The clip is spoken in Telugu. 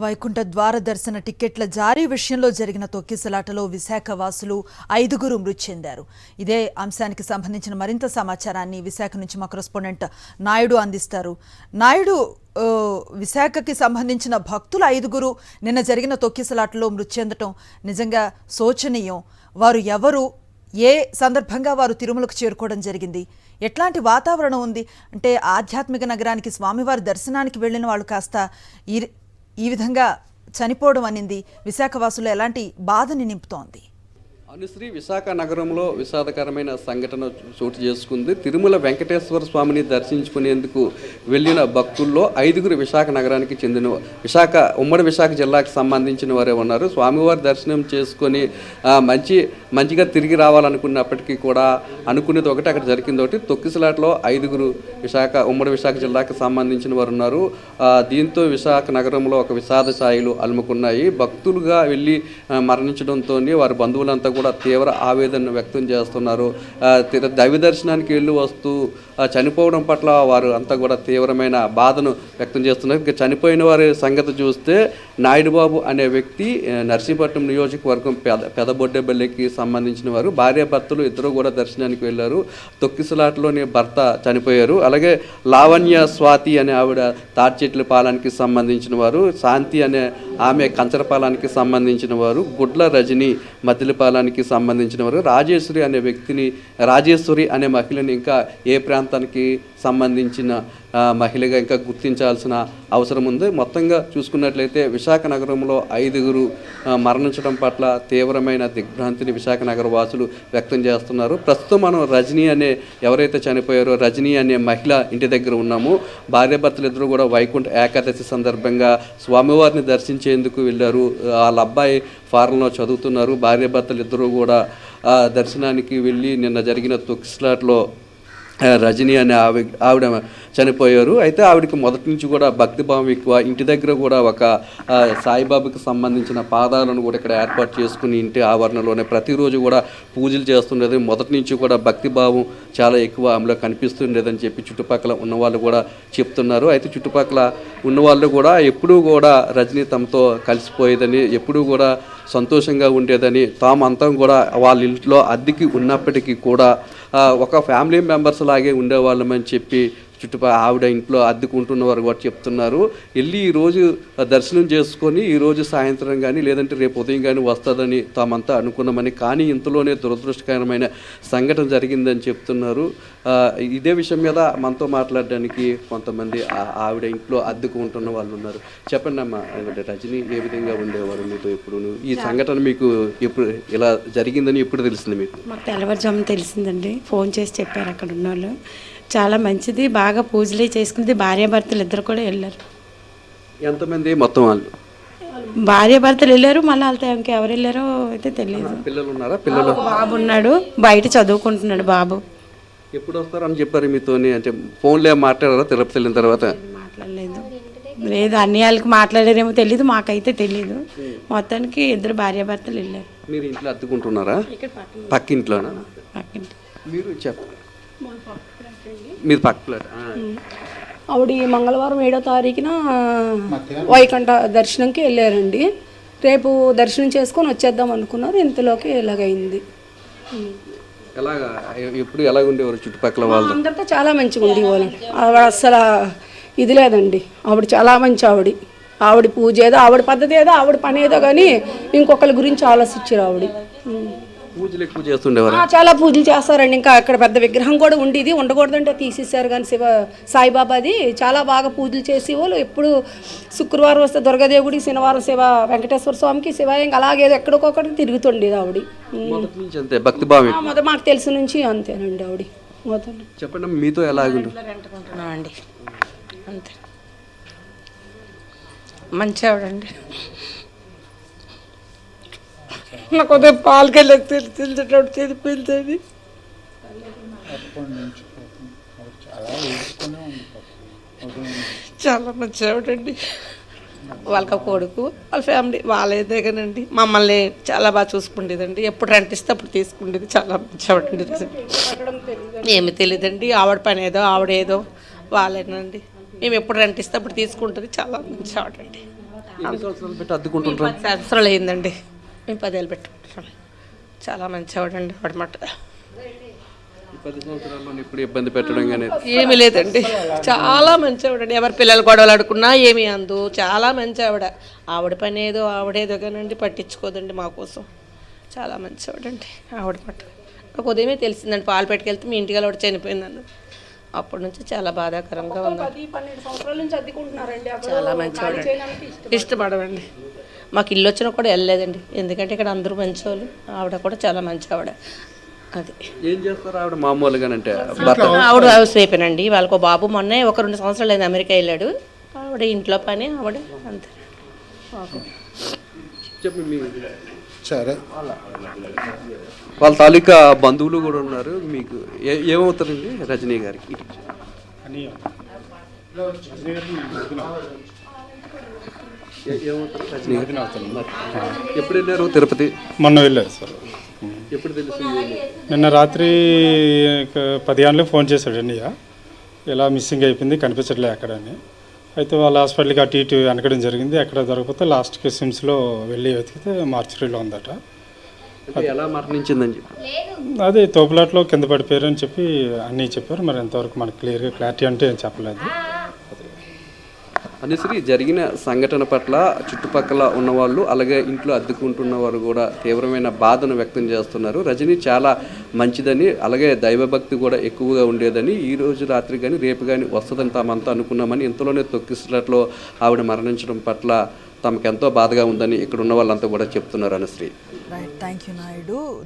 వైకుంఠ ద్వార దర్శన టిక్కెట్ల జారీ విషయంలో జరిగిన తొక్కిసలాటలో విశాఖ వాసులు 5 మృతి చెందారు. ఇదే అంశానికి సంబంధించిన మరింత సమాచారాన్ని విశాఖ నుంచి మా కరెస్పాండెంట్ నాయుడు అందిస్తారు. నాయుడు, విశాఖకి సంబంధించిన భక్తులు 5 నిన్న జరిగిన తొక్కిసలాటలో మృతి చెందటం నిజంగా శోచనీయం. వారు ఎవరు, ఏ సందర్భంగా వారు తిరుమలకు చేరుకోవడం జరిగింది, ఎట్లాంటి వాతావరణం ఉంది అంటే ఆధ్యాత్మిక నగరానికి స్వామివారి దర్శనానికి వెళ్ళిన వాళ్ళు కాస్త ఈ విధంగా చనిపోవడం అనేది విశాఖవాసులు ఎలాంటి బాధని నింపుతోంది? అనుశ్రీ, విశాఖ నగరంలో విషాదకరమైన సంఘటన చోటు చేసుకుంది. తిరుమల వెంకటేశ్వర స్వామిని దర్శించుకునేందుకు వెళ్ళిన భక్తుల్లో 5 విశాఖ నగరానికి చెందిన ఉమ్మడి విశాఖ జిల్లాకు సంబంధించిన వారే ఉన్నారు. స్వామివారి దర్శనం చేసుకొని మంచిగా తిరిగి రావాలనుకున్నప్పటికీ కూడా అనుకునేది ఒకటి, అక్కడ జరిగింది ఒకటి. తొక్కిసలాటలో 5 ఉమ్మడి విశాఖ జిల్లాకు సంబంధించిన వారు ఉన్నారు. దీంతో విశాఖ నగరంలో ఒక విషాద ఛాయలు అలుముకున్నాయి. భక్తులుగా వెళ్ళి మరణించడంతో వారి బంధువులంతా కూడా తీవ్ర ఆవేదన వ్యక్తం చేస్తున్నారు. దైవ దర్శనానికి వెళ్ళి వస్తూ చనిపోవడం పట్ల వారు అంతా కూడా తీవ్రమైన బాధను వ్యక్తం చేస్తున్నారు. ఇక చనిపోయిన వారి సంగతి చూస్తే నాయుడుబాబు అనే వ్యక్తి నర్సీపట్నం నియోజకవర్గం పెదబొడ్డెబల్లికి సంబంధించిన వారు. భార్యాభర్తలు ఇద్దరు కూడా దర్శనానికి వెళ్ళారు. తొక్కిసలాటలోని భర్త చనిపోయారు. అలాగే లావణ్య స్వాతి అనే ఆవిడ తాడ్చెట్ల పాలానికి సంబంధించిన వారు, శాంతి అనే ఆమె కంచరపాలానికి సంబంధించిన వారు, గుడ్ల రజని మద్దిలపాలానికి సంబంధించిన వారు, రాజేశ్వరి అనే మహిళని ఇంకా ఏ ప్రాంతానికి సంబంధించిన మహిళగా ఇంకా గుర్తించాల్సిన అవసరం ఉంది. మొత్తంగా చూసుకున్నట్లయితే విశాఖ నగరంలో 5 మరణించడం పట్ల తీవ్రమైన దిగ్భ్రాంతిని విశాఖ నగర వాసులు వ్యక్తం చేస్తున్నారు. ప్రస్తుతం మనం ఎవరైతే చనిపోయారో రజనీ అనే మహిళ ఇంటి దగ్గర ఉన్నాము. భార్యాభర్తలు ఇద్దరు కూడా వైకుంఠ ఏకాదశి సందర్భంగా స్వామివారిని దర్శించేందుకు వెళ్ళారు. వాళ్ళ అబ్బాయి ఫారెన్లో చదువుతున్నారు. భార్యాభర్తలు ఇద్దరు కూడా దర్శనానికి వెళ్ళి నిన్న జరిగిన తొక్కిసలాటలో రజనీ అనే ఆవిడ చనిపోయారు. అయితే ఆవిడకి మొదటి నుంచి కూడా భక్తిభావం ఎక్కువ. ఇంటి దగ్గర కూడా ఒక సాయిబాబాకి సంబంధించిన పాదాలను కూడా ఇక్కడ ఏర్పాటు చేసుకుని ఇంటి ఆవరణలోనే ప్రతిరోజు కూడా పూజలు చేస్తుండేది. మొదటి నుంచి కూడా భక్తిభావం చాలా ఎక్కువ ఆమెలో కనిపిస్తుండేదని చెప్పి చుట్టుపక్కల ఉన్నవాళ్ళు కూడా చెప్తున్నారు. అయితే చుట్టుపక్కల ఉన్నవాళ్ళు కూడా ఎప్పుడూ కూడా రజనీ తమతో కలిసిపోయేదని, ఎప్పుడూ కూడా సంతోషంగా ఉండేదని, తామంతా కూడా వాళ్ళ ఇంట్లో అద్దెకి ఉన్నప్పటికీ కూడా ఒక ఫ్యామిలీ మెంబర్స్ లాగే ఉండేవాళ్ళమని చెప్పి ఆవిడ ఇంట్లో అద్దెకుంటున్న వారు కూడా చెప్తున్నారు. వెళ్ళి ఈరోజు దర్శనం చేసుకొని ఈరోజు సాయంత్రం కానీ లేదంటే రేపు ఉదయం కానీ వస్తుందని తామంతా అనుకున్నామని, కానీ ఇంతలోనే దురదృష్టకరమైన సంఘటన జరిగిందని చెప్తున్నారు. ఇదే విషయం మీద మనతో మాట్లాడడానికి కొంతమంది ఆవిడ ఇంట్లో అద్దెకుంటున్న వాళ్ళు ఉన్నారు. చెప్పండి అమ్మా, రజనీ ఏ విధంగా ఉండేవారు మీతో? ఎప్పుడు ఈ సంఘటన మీకు ఎప్పుడు ఇలా జరిగిందని ఎప్పుడు తెలిసింది మీకు? మాకు తెల్లవారుజామున తెలిసిందండి. ఫోన్ చేసి చెప్పారు అక్కడ ఉన్న వాళ్ళు. చాలా మంచిది, బాగా పూజలు చేసుకుంది. భార్యాభర్తలు ఇద్దరు కూడా వెళ్ళారు. ఎంతమంది మొత్తం? వాళ్ళు భార్యాభర్తలు వెళ్ళారు. మళ్ళీ వాళ్ళతో ఇంకెవరు వెళ్ళారో అయితే తెలియదు. పిల్లలు ఉన్నారా? పిల్లలు బాబు ఉన్నాడు, బయట చదువుకుంటున్నాడు బాబు. ఎప్పుడు వస్తారని చెప్పారు మీతోని? అంటే ఫోన్లో మాట్లాడారా తిరుపతి వెళ్ళిన తర్వాత? మాట్లాడలేదు. లేదు, అన్ని వాళ్ళకి మాట్లాడారేమో తెలియదు, మాకైతే తెలియదు. మొత్తానికి 2 భార్యాభర్తలు వెళ్ళారు. మీరు ఇంట్లో అద్దుకుంటున్నారా? పక్కింట్లోనా? పక్కింటి. మీరు చెప్పండి. మీరు పక్కన ఆవిడ మంగళవారం 7వ తారీఖున వైకుంఠ దర్శనంకి వెళ్ళారండి. రేపు దర్శనం చేసుకొని వచ్చేద్దాం అనుకున్నారు. ఇంతలోకి ఎలాగైంది. ఎలాగా ఎప్పుడు ఎలాగ ఉండేవారు చుట్టుపక్కల వాళ్ళు? అందరితో చాలా మంచిగా ఉండేవాళ్ళు. ఆవిడ అస్సలు ఇది లేదండి. ఆవిడ చాలా మంచి ఆవిడ పూజ ఏదో, ఆవిడ పద్ధతి ఏదో, ఆవిడ పని ఏదో, కానీ ఇంకొకరి గురించి ఆలోచించారు ఆవిడ. పూజలు ఎక్కువ చేస్తుండేవారు? చాలా పూజలు చేస్తారండి. ఇంకా అక్కడ పెద్ద విగ్రహం కూడా ఉండేది, ఉండకూడదంటే తీసేసారు. కానీ సాయిబాబాది చాలా బాగా పూజలు చేసేవాళ్ళు. ఎప్పుడు శుక్రవారం వస్తే దుర్గాదేవుడికి, శనివారం శివ వెంకటేశ్వర స్వామికి, శివాయం అలాగేదో ఎక్కడికొక్కడికి తిరుగుతుండేది ఆవిడ. మాకు తెలిసిన నుంచి అంతేనండి ఆవిడ. చెప్పండి, మీతో ఎలాగుంది? అండి అంతే, మంచి ఆవిడండి. నాకు ఉదయం పాలకెళ్ళకి తెలిసేటప్పుడు చనిపోయింది. చాలా మంచి ఆవిడండి. వాళ్ళకి కొడుకు, వాళ్ళ ఫ్యామిలీ వాళ్ళేదే కానండి. మమ్మల్ని చాలా బాగా చూసుకుండేదండి. ఎప్పుడు రెంటిస్తే అప్పుడు తీసుకుండేది. చాలా మంచి ఆవిడండి. ఏమి తెలియదండి. ఆవిడ పని ఏదో ఆవిడేదో వాళ్ళేనండి. మేము ఎప్పుడు రెంటిస్తే అప్పుడు తీసుకుంటుంది. చాలా మంచి ఆవిడండి. ఎన్ని సంవత్సరాలు పెట్టి అద్దుకుంటుంటారు? 10 సంవత్సరాలు అయిందండి, మేము 10 ఏళ్ళు పెట్టుకుంటాం. చాలా మంచివాడండి వాడమాట. 10 సంవత్సరాల్లో ఇప్పుడు ఇబ్బంది పెట్టడం కానీ ఏమీ లేదండి, చాలా మంచివాడండి. ఎవరి పిల్లలు గొడవలు ఆడుకున్నా ఏమీ అందు, చాలా మంచి ఆవిడ పని ఆవిడేదో కానండి, పట్టించుకోదండి మా కోసం. చాలా మంచివాడండి ఆవిడ మాట. నాకు ఉదయమే తెలిసిందండి, పాలు పెట్టుకెళ్తే మీ ఇంటికి ఆవిడ చనిపోయిందండి. అప్పటి నుంచి చాలా బాధాకరంగా ఉంది. 10-12 సంవత్సరాల నుంచి అద్దెకుంటున్నారండి. చాలా మంచివాడండి, ఇష్టపడవండి. మాకు ఇల్లు వచ్చినా కూడా వెళ్ళలేదండి, ఎందుకంటే ఇక్కడ అందరూ మంచివాళ్ళు. ఆవిడ కూడా చాలా మంచి ఆవిడ. అది ఏం చేస్తారు ఆవిడ మామూలుగానంటే? భర్త ఆవిడ హౌస్ వైఫేనండి. వాళ్ళకు బాబు మొన్నే 1-2 సంవత్సరాలు అయింది అమెరికా వెళ్ళాడు. ఆవిడ ఇంట్లో పని ఆవిడ అంతే. చెప్పి మీ సరే వాళ్ళ తాలూకా బంధువులు కూడా ఉన్నారు. మీకు ఏమవుతారండి రజనీ గారికి? ఏమవుతారు రజనీ గారు? ఎప్పుడు వెళ్ళారు తిరుపతి? మొన్న వెళ్ళారు సార్. ఎప్పుడు తెలిసింది? నిన్న రాత్రి 10 గంటలకు ఫోన్ చేశాడు అన్నయ్య, ఇలా మిస్సింగ్ అయిపోయింది, కనిపించట్లే అక్కడ అని. అయితే వాళ్ళ హాస్పిటల్కి అటు ఇటు వెనకడం జరిగింది. ఎక్కడ దొరకకపోతే లాస్ట్కి సిమ్స్లో వెళ్ళి వెతికితే మార్చురీలో ఉందట. ఎలా మరణించిందని చెప్పి అదే తోపులాట్లో కింద పడిపోయారు అని చెప్పి అన్నీ చెప్పారు. మరి ఎంతవరకు మనకు క్లారిటీ అంటే ఏం చెప్పలేదు. అనుశ్రీ, జరిగిన సంఘటన పట్ల చుట్టుపక్కల ఉన్నవాళ్ళు అలాగే ఇంట్లో అద్దెకుంటున్న వారు కూడా తీవ్రమైన బాధను వ్యక్తం చేస్తున్నారు. రజనీ చాలా మంచిదని, అలాగే దైవభక్తి కూడా ఎక్కువగా ఉండేదని, ఈ రోజు రాత్రి కానీ రేపు కానీ వస్తుందని తామంతా అనుకున్నామని, ఇంతలోనే తొక్కిసలాట్లో ఆవిడ మరణించడం పట్ల తమకెంతో బాధగా ఉందని ఇక్కడ ఉన్న వాళ్ళంతా కూడా చెప్తున్నారు. Anusri, right, thank you Naidu.